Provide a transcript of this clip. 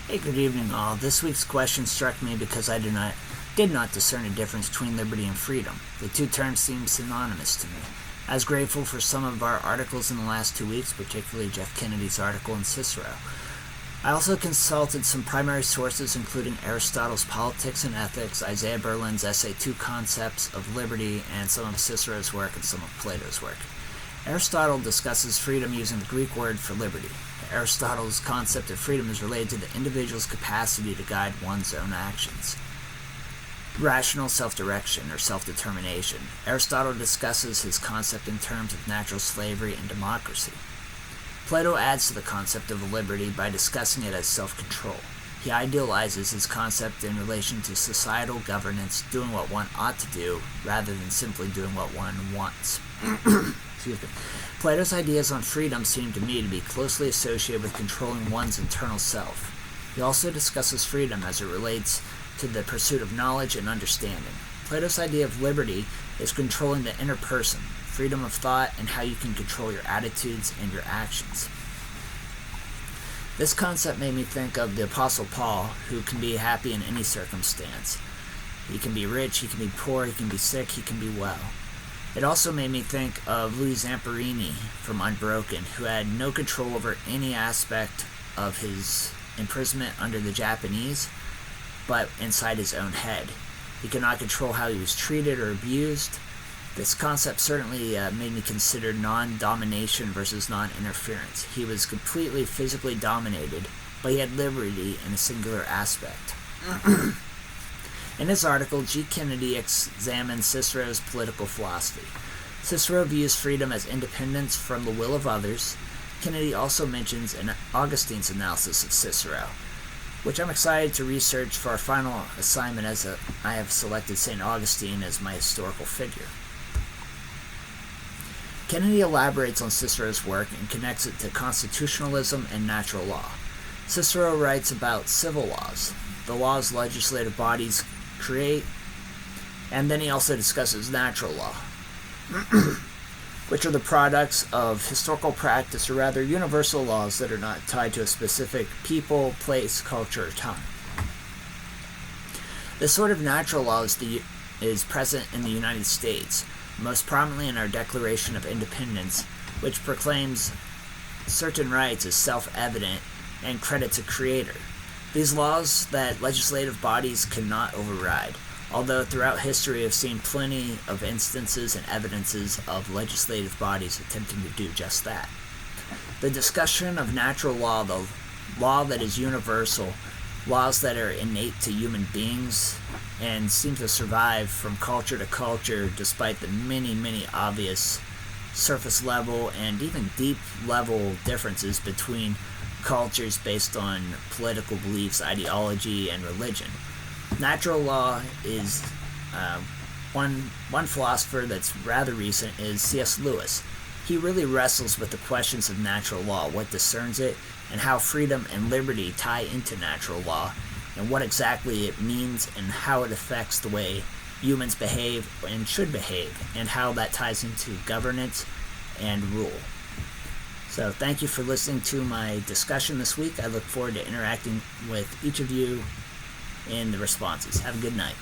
Hey, good evening all. This week's question struck me because I did not discern a difference between liberty and freedom. The two terms seem synonymous to me. I was grateful for some of our articles in the last 2 weeks, particularly Jeff Kennedy's article in Cicero. I also consulted some primary sources, including Aristotle's Politics and Ethics, Isaiah Berlin's essay Two Concepts of Liberty, and some of Cicero's work and some of Plato's work. Aristotle discusses freedom using the Greek word for liberty. Aristotle's concept of freedom is related to the individual's capacity to guide one's own actions. Rational self-direction or self-determination. Aristotle discusses his concept in terms of natural slavery and democracy. Plato adds to the concept of liberty by discussing it as self-control. He idealizes his concept in relation to societal governance, doing what one ought to do, rather than simply doing what one wants. Excuse me. Plato's ideas on freedom seem to me to be closely associated with controlling one's internal self. He also discusses freedom as it relates to the pursuit of knowledge and understanding. Plato's idea of liberty is controlling the inner person, freedom of thought, and how you can control your attitudes and your actions. This concept made me think of the Apostle Paul, who can be happy in any circumstance. He can be rich, he can be poor, he can be sick, he can be well. It also made me think of Louis Zamperini from Unbroken, who had no control over any aspect of his imprisonment under the Japanese, but inside his own head. He could not control how he was treated or abused. This concept certainly made me consider non-domination versus non-interference. He was completely physically dominated, but he had liberty in a singular aspect. In his article, G. Kennedy examines Cicero's political philosophy. Cicero views freedom as independence from the will of others. Kennedy also mentions Augustine's analysis of Cicero, which I'm excited to research for our final assignment, as I have selected St. Augustine as my historical figure. Kennedy elaborates on Cicero's work and connects it to constitutionalism and natural law. Cicero writes about civil laws, the laws legislative bodies create, and then he also discusses natural law, which are the products of historical practice, or rather universal laws that are not tied to a specific people, place, culture, or time. This sort of natural law is present in the United States, most prominently in our Declaration of Independence, which proclaims certain rights as self-evident and credits a creator. These laws that legislative bodies cannot override, although throughout history have seen plenty of instances and evidences of legislative bodies attempting to do just that. The discussion of natural law, the law that is universal, laws that are innate to human beings and seem to survive from culture to culture despite the many obvious surface level and even deep level differences between cultures based on political beliefs, ideology, and religion. Natural law is one philosopher that's rather recent is C.S. Lewis. He really wrestles with the questions of natural law, what discerns it, and how freedom and liberty tie into natural law, and what exactly it means and how it affects the way humans behave and should behave, and how that ties into governance and rule. So thank you for listening to my discussion this week. I look forward to interacting with each of you in the responses. Have a good night.